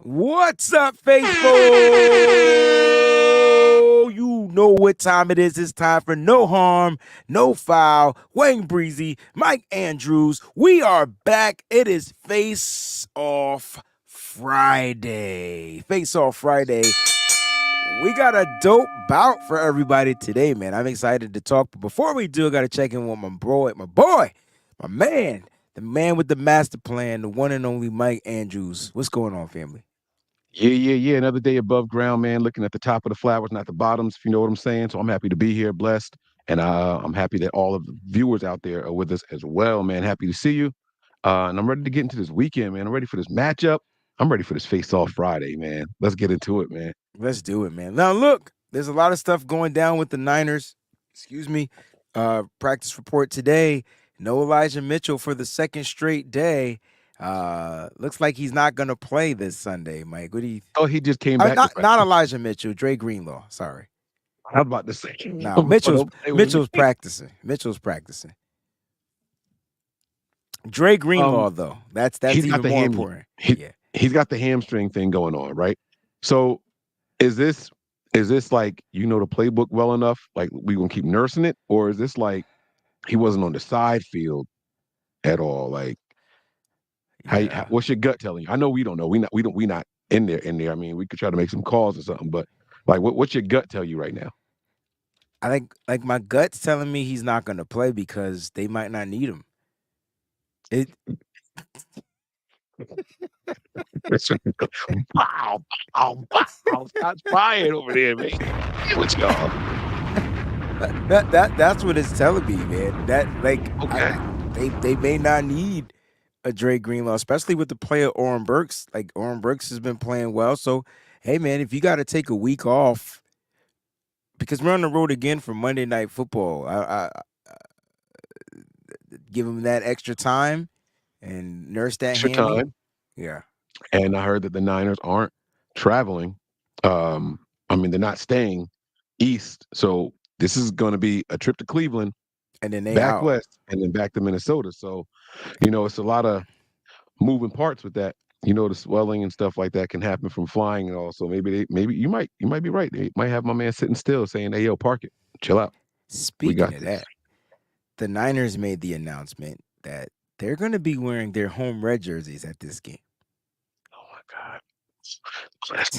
What's up, faithful? You know what time it is. It's time for No Harm, No Foul. Wayne Breezy, Mike Andrews. We are back. It is Face Off Friday. Face Off Friday. We got a dope bout for everybody today, man. I'm excited to talk. But before we do, I got to check in with my boy, my man, the man with the master plan, the one and only Mike Andrews. What's going on, family? Yeah. Another day above ground, man. Looking at the top of the flowers, not the bottoms, if you know what I'm saying. So I'm happy to be here, blessed. And I'm happy that all of the viewers out there are with us as well, man. Happy to see you. And I'm ready to get into this weekend, man. I'm ready for this matchup. I'm ready for this face-off Friday, man. Let's get into it, man. Let's do it, man. Now, look, there's a lot of stuff going down with the Niners. Excuse me. Practice report today. No Elijah Mitchell for the second straight day. Looks like he's not going to play this Sunday, Mike. What do you? Oh, he just came back to Not practice. Elijah Mitchell. Dre Greenlaw. Sorry. I was about to say, No, don't Mitchell's play with Mitchell's me. practicing. Mitchell's practicing. Dre Um, Greenlaw, though. That's he's got even the more ham. important. He Yeah. he's got the hamstring thing going on, right? So is this like the playbook well enough? Like we gonna keep nursing it, or is this like he wasn't on the side field at all? Like Yeah. what's your gut telling you? I know we don't know. We not in there. I mean, we could try to make some calls or something, but like what's your gut tell you right now? I think like my gut's telling me he's not going to play because they might not need him. It Wow, wow, shots fired over there, man. Get with y'all. that's what it's telling me, man. That like Okay. they may not need a Dre Greenlaw, especially with the player Oren Burks. Like Oren Burks has been playing well, so hey, man, if you got to take a week off because we're on the road again for Monday Night Football, I give him that extra time and nurse that Extra hammy. time. Yeah, And I heard that the Niners aren't traveling. I mean, they're not staying east. So this is going to be a trip to Cleveland, and then they back out. west, and then back to Minnesota. So, it's a lot of moving parts with that. The swelling and stuff like that can happen from flying and all. So maybe you might be right. They might have my man sitting still saying, "Hey, yo, park it, chill out. We Speaking got of this." that, the Niners made the announcement that they're going to be wearing their home red jerseys at this game. Oh my God.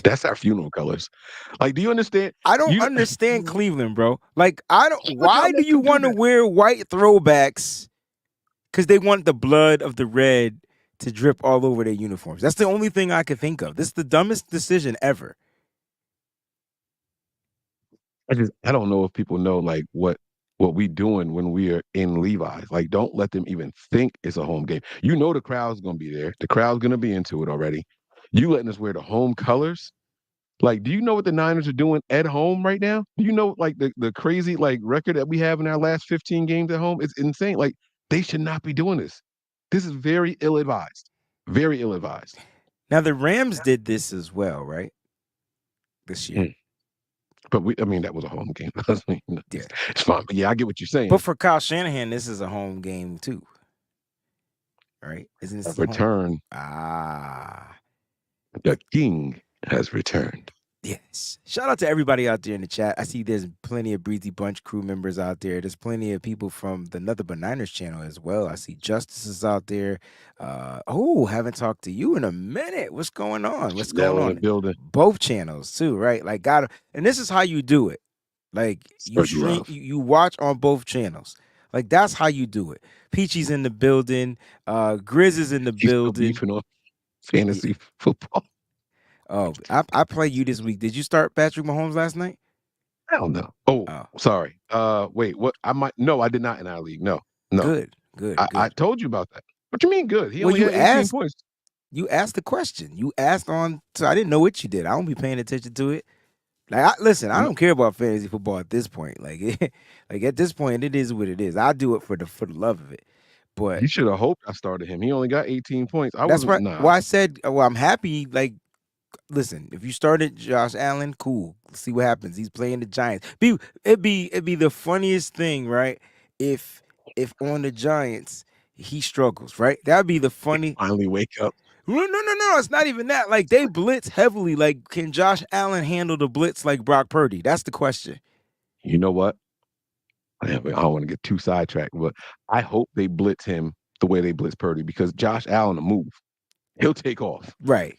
That's our funeral colors. Like, do you understand? I don't You understand Cleveland, bro. Like, I don't. would y'all Why do let you them do want to that? wear white throwbacks? Because they want the blood of the red to drip all over their uniforms. That's the only thing I could think of. This is the dumbest decision ever. I don't know if people know like what we doing when we are in Levi's. Like, don't let them even think it's a home game. The crowd's gonna be there. The crowd's gonna be into it already. You letting us wear the home colors? Like, do you know what the Niners are doing at home right now? Do you know like the crazy like record that we have in our last 15 games at home? It's insane. Like, they should not be doing this. This is very ill advised. Very ill advised. Now the Rams did this as well, right? This year. But I mean, that was a home game. I mean, Yeah. it's fine. But yeah, I get what you're But saying. for Kyle Shanahan, this is a home game too, right? Isn't A this the home? return. Ah. The king has returned. Yes. Shout out to everybody out there in the chat. I see there's plenty of Breezy Bunch crew members out there. There's plenty of people from the Nothing But Niners channel as well. I see Justice is out there. Haven't talked to you in a minute. What's going on? What's going Janelle in the on? building. Both channels too, right? Like and this is how you do it. Like you Spread the stream love. you watch on both channels. Like that's how you do it. Peachy's in the building, Grizz is in the He's still building. beefing on Yeah. fantasy football. Oh, I play you this week. Did you start Patrick Mahomes last night? I don't know. Oh, Oh. sorry. Wait. What? No, I did not in our league. No, no. Good, good, I good. told you about that. What you mean good? He Well, only had 18 points. you asked the question. You asked on, so I didn't know what you did. I don't be paying attention to it. Listen, I No, don't care about fantasy football at this point. Like, like at this point, it is what it is. I do it for the love of it. But you should have hoped I started him. He only got 18 points. I that's wasn't. why Nah. why I said, well, I'm happy. Like, listen, if you started Josh Allen, cool. Let's see what happens. He's playing the Giants. It'd be the funniest thing, right? If on the Giants he struggles, right? That'd be the funny. Finally wake up. No. It's not even that. Like they blitz heavily. Like, can Josh Allen handle the blitz like Brock Purdy? That's the question. You know what? I don't want to get too sidetracked, but I hope they blitz him the way they blitz Purdy because Josh Allen will move. He'll take off. Right.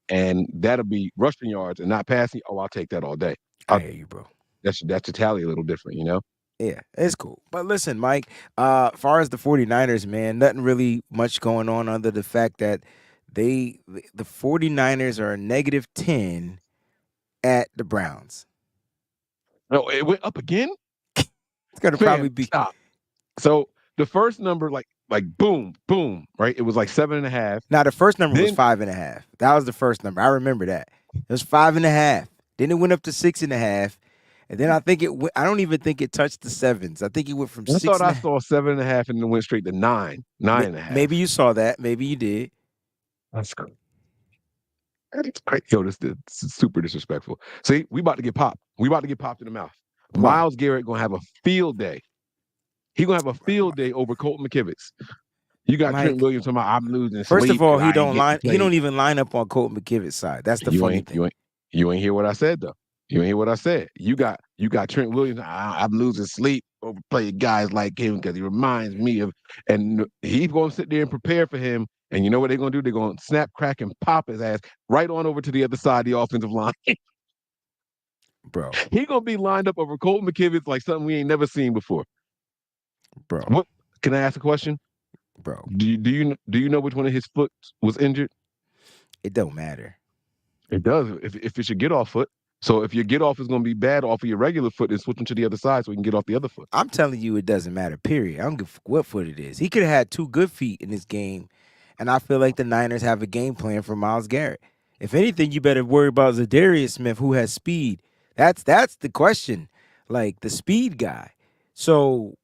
And that'll be rushing yards and not passing. Oh, I'll take that all day. I hear you, bro. That's a tally a little different, you know? Yeah, it's cool. But listen, Mike, far as the 49ers, man, nothing really much going on other the fact that the 49ers are a -10 at the Browns. No, it went up again? It's gonna Fam, probably be stop. So the first number, like boom, boom, right? It was like 7.5. now the first number was Then 5.5. That was the first number. I remember that. It was 5.5. Then it went up to 6.5. And then I think I don't even think it touched the sevens. I think it went from I six thought and I a, saw 7.5 and then went straight to 9.5. maybe you saw that. Maybe you did. That's cool. That's great. Yo, this is super disrespectful. See, we about to get popped. We about to get popped in the mouth. Why? Myles Garrett gonna have a field day. He gonna have a field day over Colton McKivitz. You got Mike, Trent Williams talking about I'm losing first sleep. of all, and I ain't getting he don't played. even line up on Colt McKivit's side. That's the You funny ain't thing. you ain't hear what I said though. You ain't hear what I said. You got Trent Williams. I'm losing sleep over playing guys like him because he reminds me of. And he's gonna sit there and prepare for him. And you know what they're gonna do? They're gonna snap, crack, and pop his ass right on over to the other side of the offensive line. Bro. He gonna be lined up over Colton McKivitz like something we ain't never seen before. Bro. What? Can I ask a question? Bro. Do you know which one of his foot was injured? It don't matter. It does. If it's your get off foot. So if your get off is going to be bad off of your regular foot, then switch them to the other side so we can get off the other foot. I'm telling you, it doesn't matter. Period. I don't give what foot it is. He could have had 2 good feet in this game, and I feel like the Niners have a game plan for Myles Garrett. If anything, you better worry about Zadarius Smith, who has speed. That's the question. Like the speed guy. So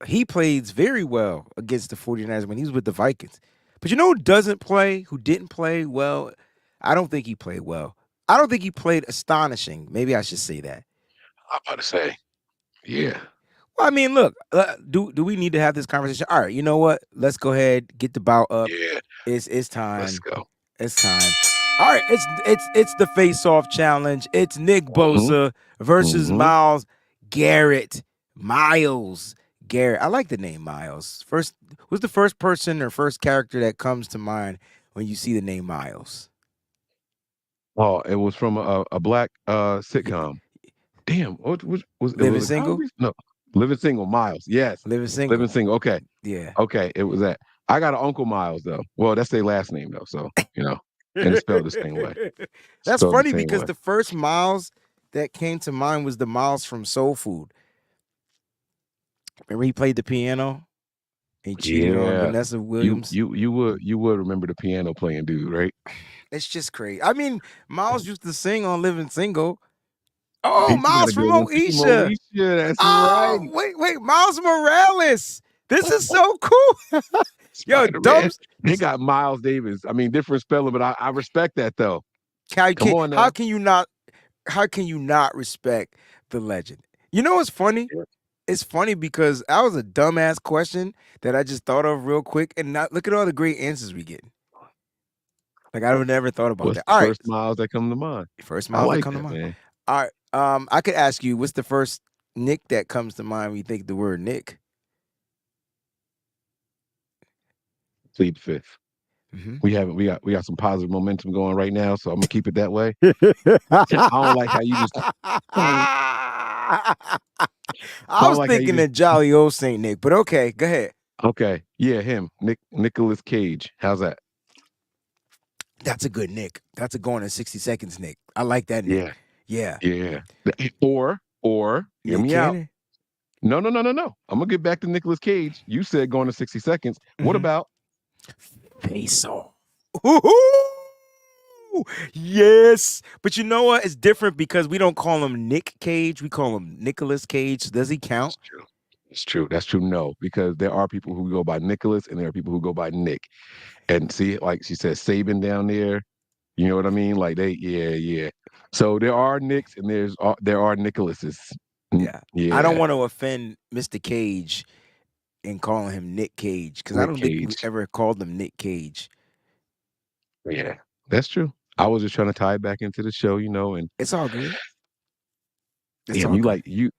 he plays very well against the 49ers when he was with the Vikings. But you know who doesn't play, who didn't play well? I don't think he played well. I don't think he played astonishing. Maybe I should say that. I'm about to say, yeah. Well, I mean, look, do we need to have this conversation? All right, you know what? Let's go ahead, get the bout up. Yeah. It's time. Let's go. It's time. All right, it's the face-off challenge. It's Nick Bosa versus Myles Garrett. Myles Garrett. I like the name Myles. Who's the first person or first character that comes to mind when you see the name Myles? Oh, it was from a black sitcom. Damn, what was it? Living Was Single? No, Living Single. Myles. Yes, Living Single. Living Single. Okay, Yeah. okay. It was that. I got an Uncle Myles though. Well, that's their last name though. So and it's spelled the same way. That's Spelled funny the same because way. the first Myles that came to mind was the Myles from Soul Food. Remember he played the piano? He cheated on Vanessa Williams. You would remember the piano playing dude, right? It's just crazy. I mean, Myles used to sing on Living Single. Oh, You Myles gotta from go see Moesha. Moesha, that's Oh, right. wait, Miles Morales. This is so cool. Yo, Spider-Man. Dubs. They got Miles Davis. I mean, different spelling, but I respect that though. Come on now. How can you not respect the legend? You know what's funny? It's funny because that was a dumbass question that I just thought of real quick, and not look at all the great answers we get. Like I would never thought about What's that. the All right, first Miles that come to mind? first I Miles that like come to that, mind. man. All right, I could ask you, what's the first Nick that comes to mind when you think the word Nick? Plead fifth. Mm-hmm. We got some positive momentum going right now, so I'm gonna keep it that way. I don't like how you just. I was thinking of Jolly Old Saint Nick, but okay, go ahead. Okay, yeah, him, Nicholas Cage. How's that? That's a good Nick. That's a going in 60 seconds Nick. I like that Nick. Yeah, Yeah. yeah. Or hear Nick me out. Cannon. No. I'm gonna get back to Nicolas Cage. You said going to 60 seconds. What about Faceoff? Yes, but you know what? It's different because we don't call him Nick Cage. We call him Nicolas Cage. Does he count? That's true. It's true. That's true. No, because there are people who go by Nicholas and there are people who go by Nick. And see, like she said, Saban down there. You know what I mean? Like yeah. So there are Nicks and there are Nicholases. Yeah. Yeah. I don't want to offend Mr. Cage in calling him Nick Cage because I Nick don't think we Cage. ever called him Nick Cage. Yeah, that's true. I was just trying to tie it back into the show, and It's all good. It's damn, all you good. like you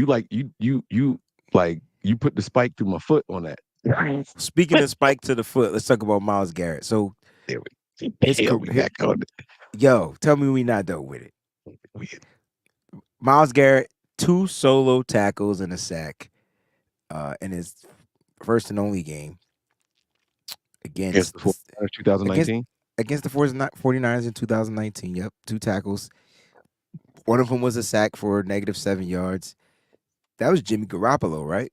like you like you put the spike through my foot on that. Speaking of spike to the foot, let's talk about Myles Garrett. So There his hell we career, back on yo, tell me we not done with it. it. Myles Garrett, 2 solo tackles and a sack in his first and only game Against against the the 49ers against 2019. against the 49ers in 2019. Yep, 2 tackles. One of them was a sack for -7 yards. That was Jimmy Garoppolo, right?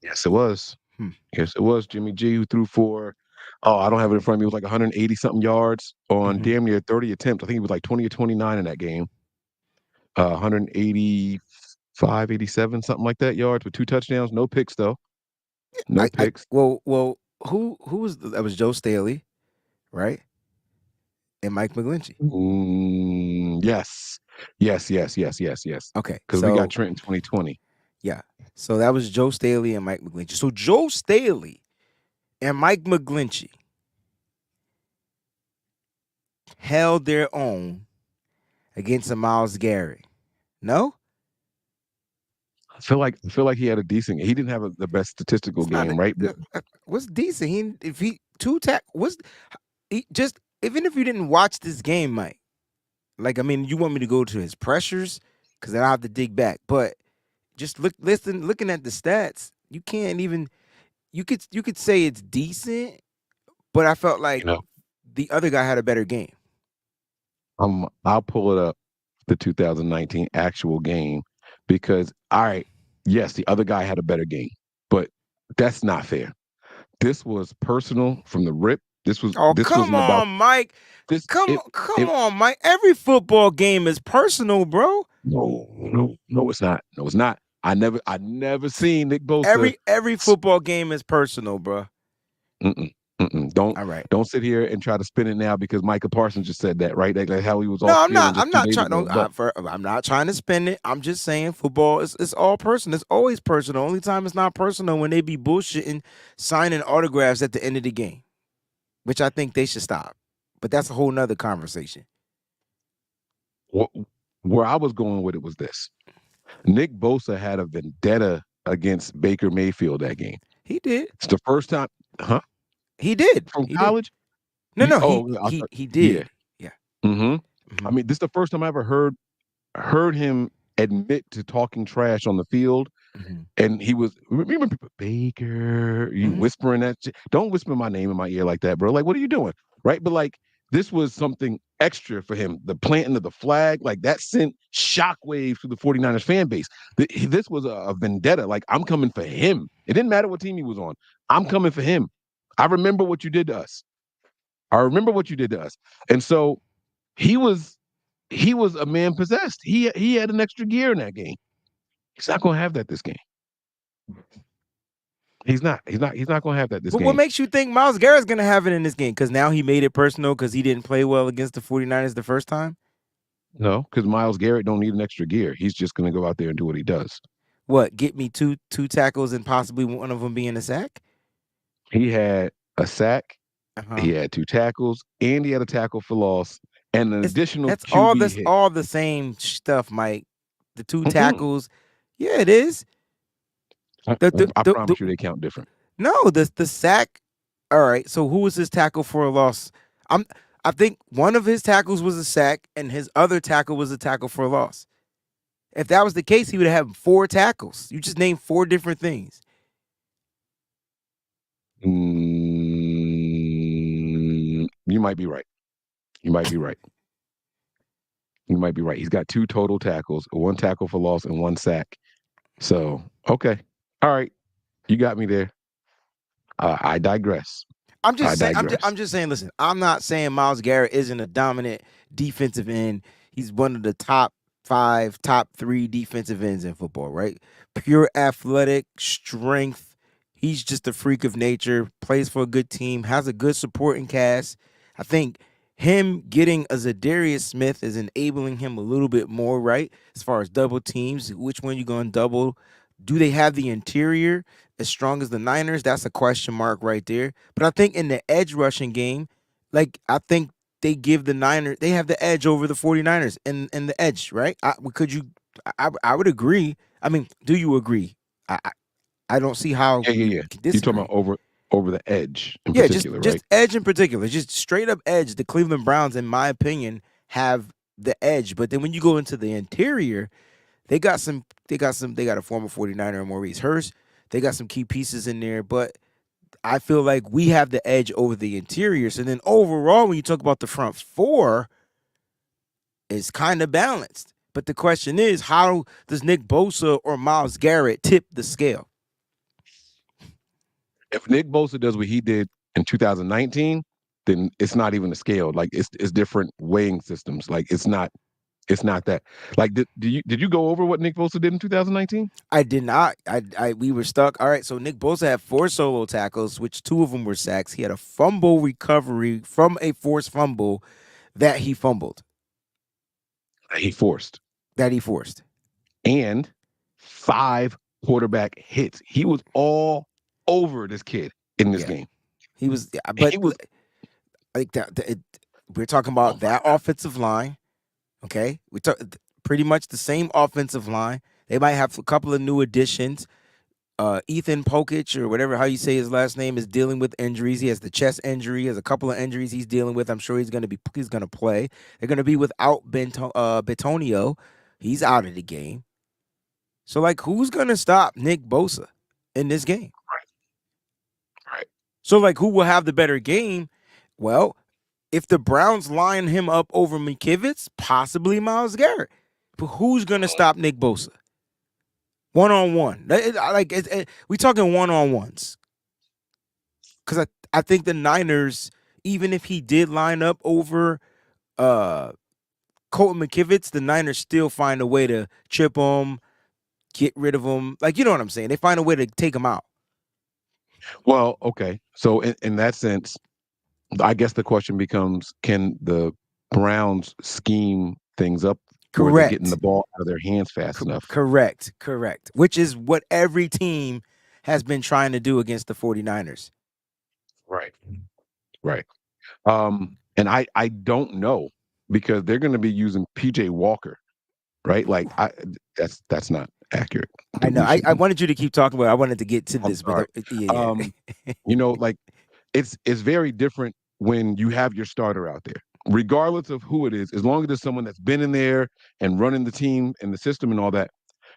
Yes, it was. Hmm. Yes, it was Jimmy G who threw for. Oh, I don't have it in front of me. It was like 180 something yards on Mm-hmm. damn near 30 attempts. I think he was like 20 or 29 in that game. 185, 87, something like that yards with 2 touchdowns. No picks though. No I picks. well, who was that? Was Joe Staley, right? And Mike McGlinchey. Yes. Yes, yes, yes, yes, yes. Okay, Because we got so Trent in 2020. yeah, so that was Joe Staley and Mike McGlinchey. So Joe Staley and Mike McGlinchey held their own against a Myles Garrett. No, I feel like he had a decent. He didn't have the best statistical it's not. game, right? What's decent? If he two tack was he just even if you didn't watch this game, Mike. Like I mean, you want me to go to his pressures because then I have to dig back. But just looking at the stats, you can't even. You could say it's decent, but I felt You like know, the other guy had a better game. I'll pull it up the 2019 actual game because all right, yes, the other guy had a better game, but that's not fair. This was personal from the rip. This was Oh, this come wasn't about on, Mike. this. Come It on, Mike. Every football game is personal, bro. no, it's not. No, it's not. I never seen Nick Bosa. Every football game is personal, bro. Mm-mm, mm-mm. Don't All right. don't sit here and try to spin it now because Micah Parsons just said that, right? Like how he was No, off I'm not. feeling just I'm two not days trying. ago. No, But I'm not trying to spin it. I'm just saying football is it's all personal. It's always personal. Only time it's not personal when they be bullshitting, signing autographs at the end of the game, which I think they should stop. But that's a whole nother conversation. wh- where I was going with it was this: Nick Bosa had a vendetta against Baker Mayfield that game. He did. It's the first time, huh? He did. From He did. college? No, no. Oh, He yeah. did. Yeah. hmm I Hmm. mean, this is the first time I ever heard him admit to talking trash on the field. Hmm. And he was remember people, Baker, you Hmm. whispering that shit. Don't whisper my name in my ear like that, bro. Like, what are you doing? Right. But like this was something extra for him. The planting of the flag, like that sent shockwaves through the 49ers fan base. This was a vendetta. Like, I'm coming for him. It didn't matter what team he was on. I'm coming for him. I remember what you did to us. I remember what you did to us. And so he was he was a man possessed. He had an extra gear in that game. He's not gonna have that this game. He's not gonna have that this But what game. makes you think Myles Garrett's going to have it in this game? Because now he made it personal because he didn't play well against the 49ers the first time? No, because Myles Garrett don't need an extra gear. He's just gonna go out there and do what he does. What, get me two tackles and possibly one of them being a sack? He had a sack, Uh-huh. he had 2 tackles, and he had a tackle for loss and an It's additional that's all QB this hit. all the same stuff, Mike. The two Mm-mm. tackles. Yeah, it is. I, I The promise you they count different. no, the sack. All right. So who was his tackle for a loss? I'm I think one of his tackles was a sack and his other tackle was a tackle for a loss. If that was the case, he would have had 4 tackles. You just named 4 different things. You might be right. You might be right. You might be right. He's got 2 total tackles, 1 tackle for loss, and 1 sack. So okay, all right, you got me there. I digress. I'm I just saying. digress. I'm just saying. Listen, I'm not saying Myles Garrett isn't a dominant defensive end. He's one of the top 5, top 3 defensive ends in football. Right? Pure athletic strength. He's just a freak of nature. Plays for a good team. Has a good supporting cast. I think him getting a Zadarius Smith is enabling him a little bit more. Right? As far as double teams, which one you going to double? Do they have the interior as strong as the Niners? That's a question mark right there. But I think in the edge rushing game, like I think they give the Niners, they have the edge over the 49ers and the edge, right? I would agree. I mean, do you agree? I don't see how Yeah, yeah, you yeah. can You're talking disagree. about over the edge in Yeah, just particular, right? just edge in particular, just straight up edge. The Cleveland Browns, in my opinion, have the edge. But then when you go into the interior, they got a former 49er, Maurice Hurst. They got some key pieces in there, but I feel like we have the edge over the interiors. And then overall, when you talk about the front four, it's kind of balanced. But the question is, how does Nick Bosa or Myles Garrett tip the scale? If Nick Bosa does what he did in 2019, then it's not even a scale. Like it's different weighing systems. Like it's not that. Like did you go over what Nick Bosa did in 2019? I did not. We were stuck. All right, so Nick Bosa had 4 solo tackles, which 2 of them were sacks. He had a fumble recovery from a forced fumble that he fumbled, He forced that he forced. and 5 quarterback hits. He was all over this kid in this Yeah, game. he was. Yeah, He but was like we're talking oh about my that offensive line. Okay, we talk pretty much the same offensive line. They might have a couple of new additions. Ethan Pokich or whatever how you say his last name is dealing with injuries. He has the chest injury. He has a couple of injuries he's dealing with. I'm sure he's gonna play. They're gonna be without Betonio. He's out of the game. So like, who's gonna stop Nick Bosa in this game? right. So like, who will have the better game? Well, if the Browns line him up over McKivitz, possibly Myles Garrett. But who's gonna stop Nick Bosa? One on one. We talking one on ones. Because I think the Niners, even if he did line up over uh Colton McKivitz, the Niners still find a way to chip him, get rid of him. Like, you know what I'm saying? They find a way to take him out. Well, okay. So in that sense, I guess the question becomes: can the Browns scheme things up where they're getting the Correct. ball out of their hands fast enough? Correct. Which is what every team has been trying to do against the 49ers. Right. Right. And I don't know because they're going to be using PJ Walker, right? Like that's not accurate. I That know. we should. I wanted you to keep talking about it. I wanted to get to I'm this, but sorry. yeah. Um, like it's very different when you have your starter out there, regardless of who it is. As long as it's someone that's been in there and running the team and the system and all that,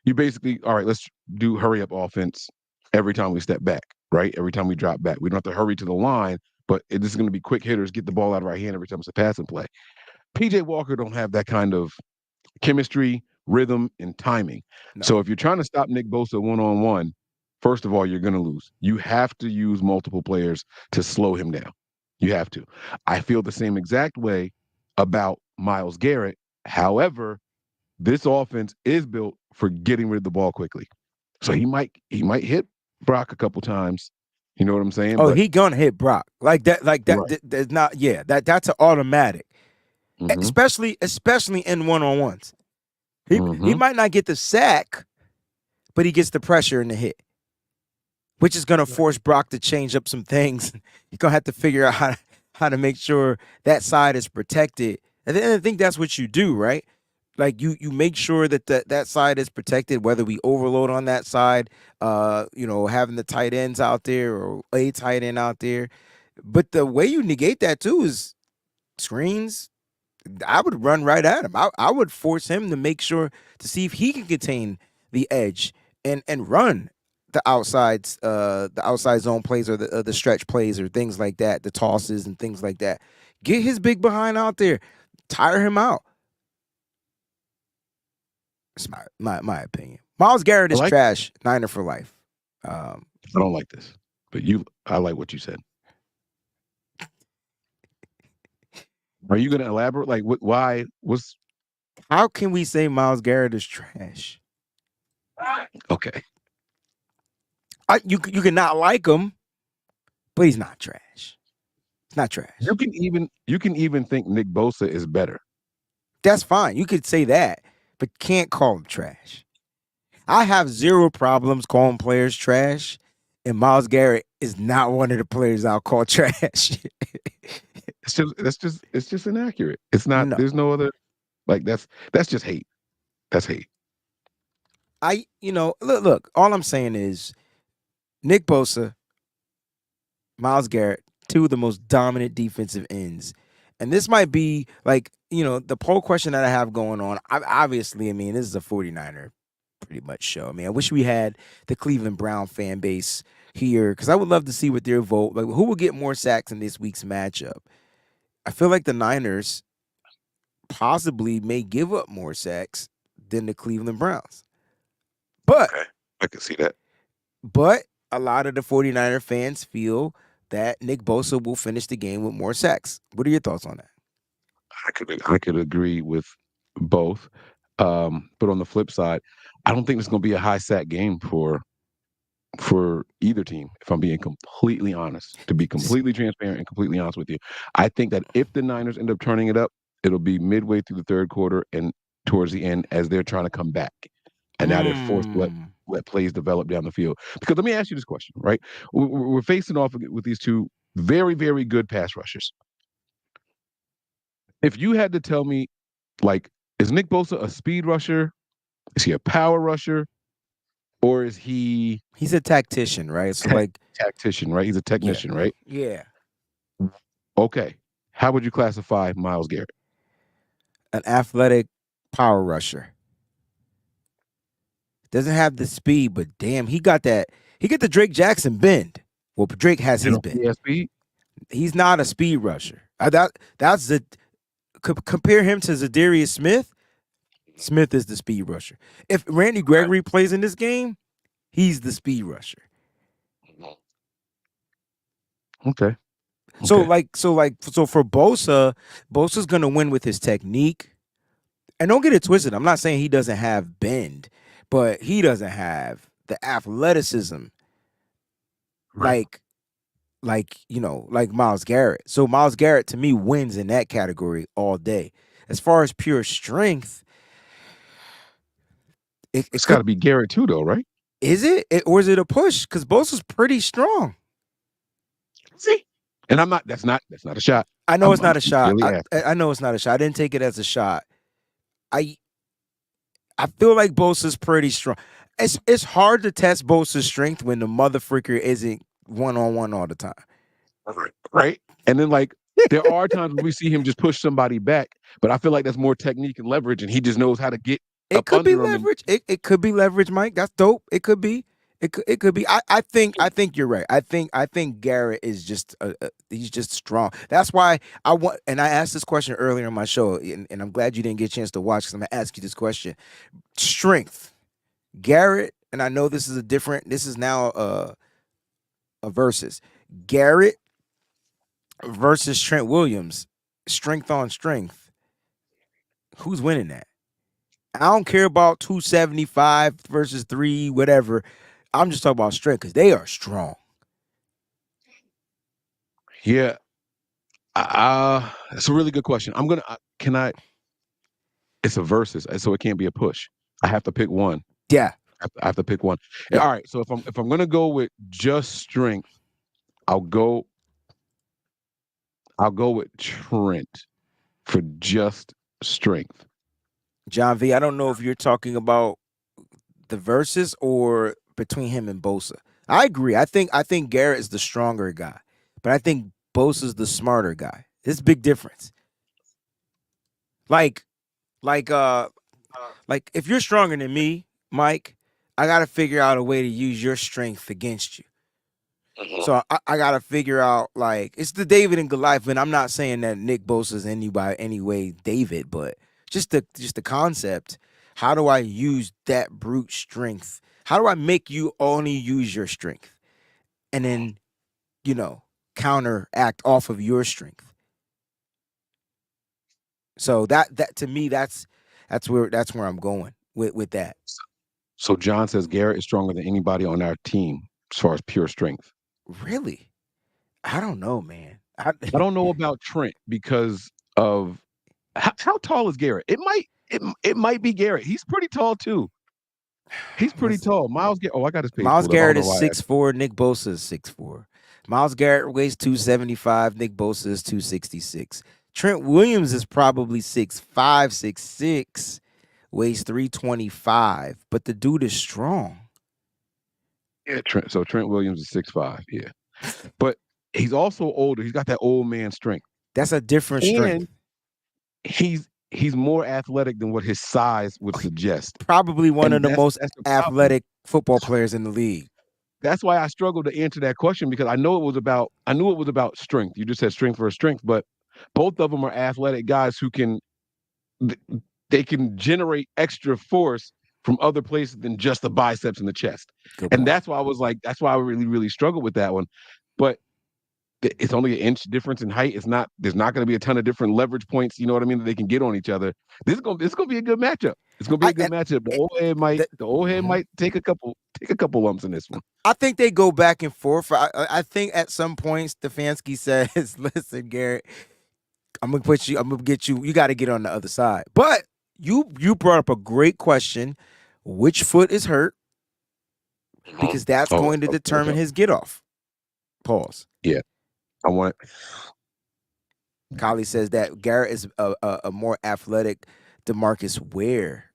you basically all right. Let's do hurry up offense every time we step back, right? Every time we drop back, we don't have to hurry to the line, but this is going to be quick hitters, get the ball out of our hand every time it's a passing play. PJ Walker don't have that kind of chemistry, rhythm, and timing. No. So if you're trying to stop Nick Bosa one on one, first of all, you're going to lose. You have to use multiple players to slow him down. You have to. I feel the same exact way about Myles Garrett. However, this offense is built for getting rid of the ball quickly. So he might hit Brock a couple times. You know what I'm saying? Oh, But he gonna hit Brock like that. right. That's not. Yeah, that's an automatic. Mm-hmm. Especially in one on ones. He Mm-hmm. might not get the sack, but he gets the pressure and the hit, which is gonna Right. force Brock to change up some things. You're gonna have to figure out how to make sure that side is protected. And then I think that's what you do, right? Like you make sure that side is protected, whether we overload on that side, having the tight ends out there or a tight end out there. But the way you negate that too is screens. I would run right at him. I would force him to make sure to see if he can contain the edge and run the outside zone plays or the stretch plays or things like that, the tosses and things like that. Get his big behind out there, tire him out. It's my opinion. Myles Garrett I is like. trash. Niner for life. Um, I don't like this, but I like what you said. Are you going to elaborate? Like, why? What's how can we say Myles Garrett is trash? okay? You cannot like him, but he's not trash. It's not trash. You can even think Nick Bosa is better. That's fine. You could say that, but can't call him trash. I have zero problems calling players trash, and Myles Garrett is not one of the players I'll call trash. it's just inaccurate. It's not. No. There's no other. Like that's just hate. That's hate. Look, all I'm saying is Nick Bosa, Myles Garrett, two of the most dominant defensive ends. And this might be like, the poll question that I have going on. Obviously, I mean, this is a 49er pretty much show. I mean, I wish we had the Cleveland Brown fan base here because I would love to see what their vote, like who will get more sacks in this week's matchup. I feel like the Niners possibly may give up more sacks than the Cleveland Browns. But Okay, I can see that. But a lot of the 49er fans feel that Nick Bosa will finish the game with more sacks. What are your thoughts on that? I could agree with both. But on the flip side, I don't think it's going to be a high sack game for either team. If I'm being completely honest, to be Just completely transparent and completely honest with you, I think that if the Niners end up turning it up, it'll be midway through the third quarter and towards the end as they're trying to come back, and now they're forced to mm, let plays develop down the field. Because let me ask you this question, right? We're facing off with these two very, very good pass rushers. If you had to tell me, like, is Nick Bosa a speed rusher? Is he a power rusher? Or is he he's a tactician, right? So like, tactician, right? He's a yeah, technician, right? yeah, Okay. How would you classify Myles Garrett? an athletic power rusher. Doesn't have the speed, but damn, he got that. He got the Drake Jackson bend. Well, Drake has You his know, bend. he has speed. He's not a speed rusher. That's the compare him to Zadarius Smith. Smith is the speed rusher. If Randy Right. Gregory plays in this game, he's the speed rusher. Okay. So Okay. so for Bosa, Bosa's gonna win with his technique. And don't get it twisted. I'm not saying he doesn't have bend, but he doesn't have the athleticism Right. like like Myles Garrett. So Myles Garrett to me wins in that category all day. As far as pure strength, it It's got could to be Garrett too, though, right? or is it a push? Because Bosa's pretty strong. See, and I'm not. That's not a shot. I know it's I'm not a shot. sincerely I asking. I know it's not a shot. I didn't take it as a shot. I I feel like Bosa's pretty strong. It's hard to test Bosa's strength when the mother freaker isn't 1-on-1 all the time. Right. And then like there are times when we see him just push somebody back, but I feel like that's more technique and leverage, and he just knows how to get It up could be under him. And leverage. It could be leverage, Mike. That's dope. It could be. It could be. I think you're right. I think Garrett is just he's just strong. That's why I want. And I asked this question earlier in my show, and I'm glad you didn't get a chance to watch because I'm gonna ask you this question. Strength, Garrett, and I know this is a different. This is now a versus Garrett versus Trent Williams. Strength on strength. Who's winning that? I don't care about 275 versus three, whatever. I'm just talking about strength because they are strong. yeah, that's a really good question. I'm gonna. Can I? It's a versus, so it can't be a push. I have to pick one. Yeah, I have to pick one. yeah. All right. So if I'm gonna go with just strength, I'll go I'll go with Trent for just strength. John V, I don't know if you're talking about the verses or between him and Bosa. I agree. I think Garrett is the stronger guy, but I think Bosa's the smarter guy. It's a big difference. Like, like, uh, like if you're stronger than me, Mike, I gotta figure out a way to use your strength against you. Mhm. So I gotta figure out like it's the David and Goliath, and I'm not saying that Nick Bosa's anybody any way David, but just the concept. How do I use that brute strength? How do I make you only use your strength and then you know counteract off of your strength? So that to me that's where I'm going with that. So John says Garrett is stronger than anybody on our team as far as pure strength. Really, I don't know, man. I don't know about Trent because of how tall is Garrett? It might be Garrett. He's pretty tall too. He's pretty Let's tall. Miles Garrett. Oh, I got his page Miles pulled up. I don't Garrett know is why. 6'4", Nick Bosa is 6'4". Myles Garrett weighs 275. Nick Bosa is 266. Trent Williams is probably 6'5", 6'6", weighs 325. But the dude is strong. Yeah, Trent Williams is 6'5", yeah. But he's also older. He's got that old man strength. That's a different strength. And he's more athletic than what his size would suggest. Probably one of And the most that's the problem. athletic football players in the league. That's why I struggled to answer that question because I knew it was about strength. You just said strength for strength, but both of them are athletic guys who they can generate extra force from other places than just the biceps and the chest. Good And point. that's why I really, really struggled with that one. But it's only an inch difference in height. There's not going to be a ton of different leverage points, you know what I mean, that they can get on each other. This is gonna be a good matchup. It's gonna be a good matchup. The old head might take a couple lumps in this one. I think they go back and forth. I think at some point Stefanski says, "Listen, Garrett, I'm gonna get you. You got to get on the other side." But you brought up a great question. Which foot is hurt? Because that's going to determine his get off. Pause. Yeah, I want it. Kylie says that Garrett is a more athletic DeMarcus Ware.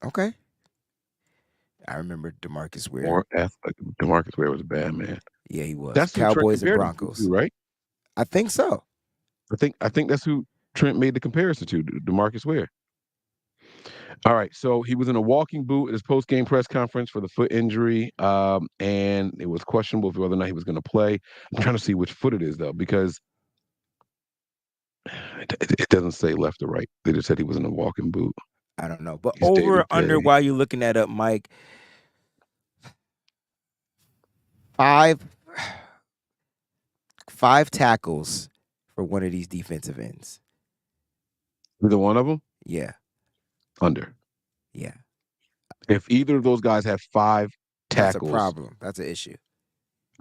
Okay. I remember DeMarcus Ware. More athletic. DeMarcus Ware was a bad man. Yeah, he was. That's Cowboys and Broncos, right? I think so. I think that's who Trent made the comparison to, DeMarcus Ware. All right, so he was in a walking boot at his post-game press conference for the foot injury, and it was questionable whether or not he was going to play. I'm trying to see which foot it is, though, because it doesn't say left or right. They just said he was in a walking boot. I don't know. But over or under, while you're looking that up, Mike, five tackles for one of these defensive ends. Either one of them? Yeah. Under. Yeah. If either of those guys have 5 tackles, that's a problem. That's an issue.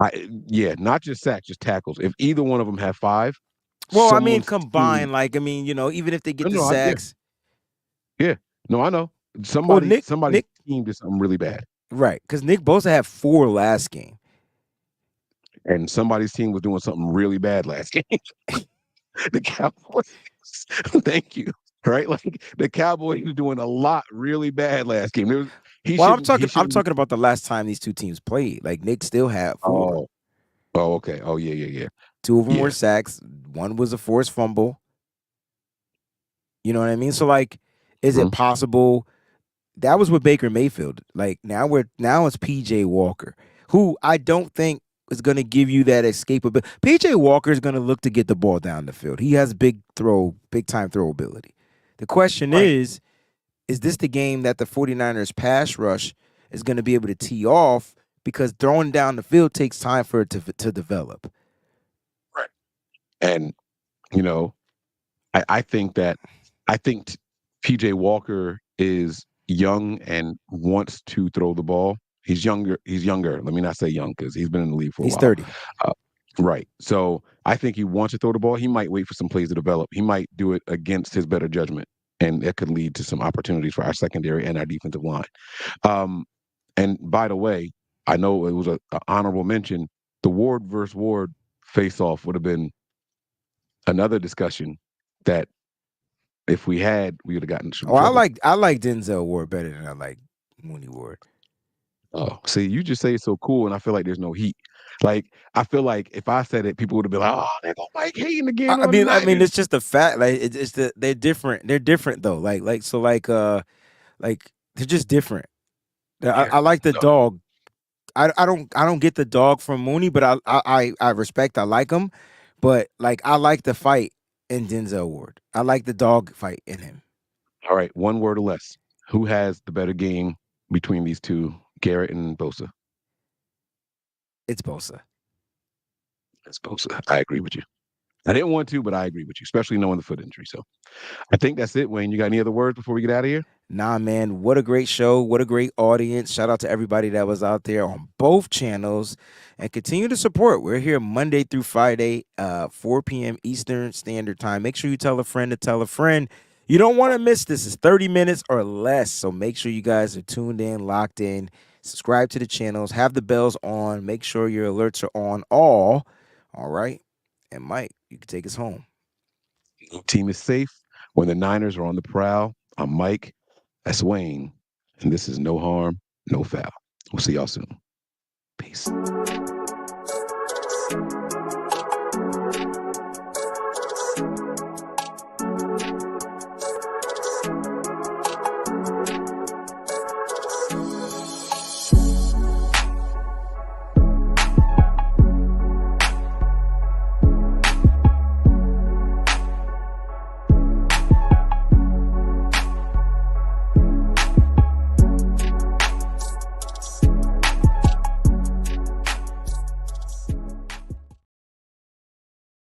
Not just sacks, just tackles. If either one of them have 5, well, I mean, combined. Even if they get the sacks. Yeah. No, I know. Somebody's team did something really bad. Right, because Nick Bosa had 4 last game. And somebody's team was doing something really bad last game. The Cowboys. Thank you. Right? Like the Cowboys were doing a lot really bad last game. I'm talking about the last time these two teams played. Like Nick still had 4. Oh, okay. Oh, yeah. 2 of them were sacks. 1 was a forced fumble. You know what I mean? So like, is it possible? That was with Baker Mayfield. Like now it's PJ Walker, who I don't think is going to give you that escapability. PJ Walker is going to look to get the ball down the field. He has big time throw ability. The question is this the game that the 49ers pass rush is going to be able to tee off, because throwing down the field takes time for it to develop. Right. And, I think PJ Walker is young and wants to throw the ball. He's younger. Let me not say young because he's been in the league for a while. He's 30. Right. So I think he wants to throw the ball. He might wait for some plays to develop. He might do it against his better judgment, and that could lead to some opportunities for our secondary and our defensive line. And by the way, I know it was an honorable mention. The Ward versus Ward face-off would have been another discussion that if we would have gotten some trouble. I like Denzel Ward better than I like Mooney Ward. Oh, see, you just say it's so cool, and I feel like there's no heat. Like, I feel like if I said it, people would have been like, "Oh, they're gonna Mike hating again." I mean, it's just the fact. Like, they're different. They're different though. Like they're just different. Yeah. I like the dog. I don't get the dog from Mooney, but I respect. I like him, but like I like the fight in Denzel Ward. I like the dog fight in him. All right, one word or less. Who has the better game between these two, Garrett and Bosa? It's Bosa. It's Bosa. I agree with you. I didn't want to, but I agree with you, especially knowing the foot injury. So I think that's it, Wayne. You got any other words before we get out of here? Nah, man. What a great show. What a great audience. Shout out to everybody that was out there on both channels, and continue to support. We're here Monday through Friday, 4 p.m. Eastern Standard Time. Make sure you tell a friend to tell a friend. You don't want to miss this. It's 30 minutes or less. So make sure you guys are tuned in, locked in. Subscribe to the channels. Have the bells on. Make sure your alerts are on all. All right. And Mike, you can take us home. No team is safe when the Niners are on the prowl. I'm Mike. That's Wayne. And this is No Harm, No Foul. We'll see y'all soon. Peace.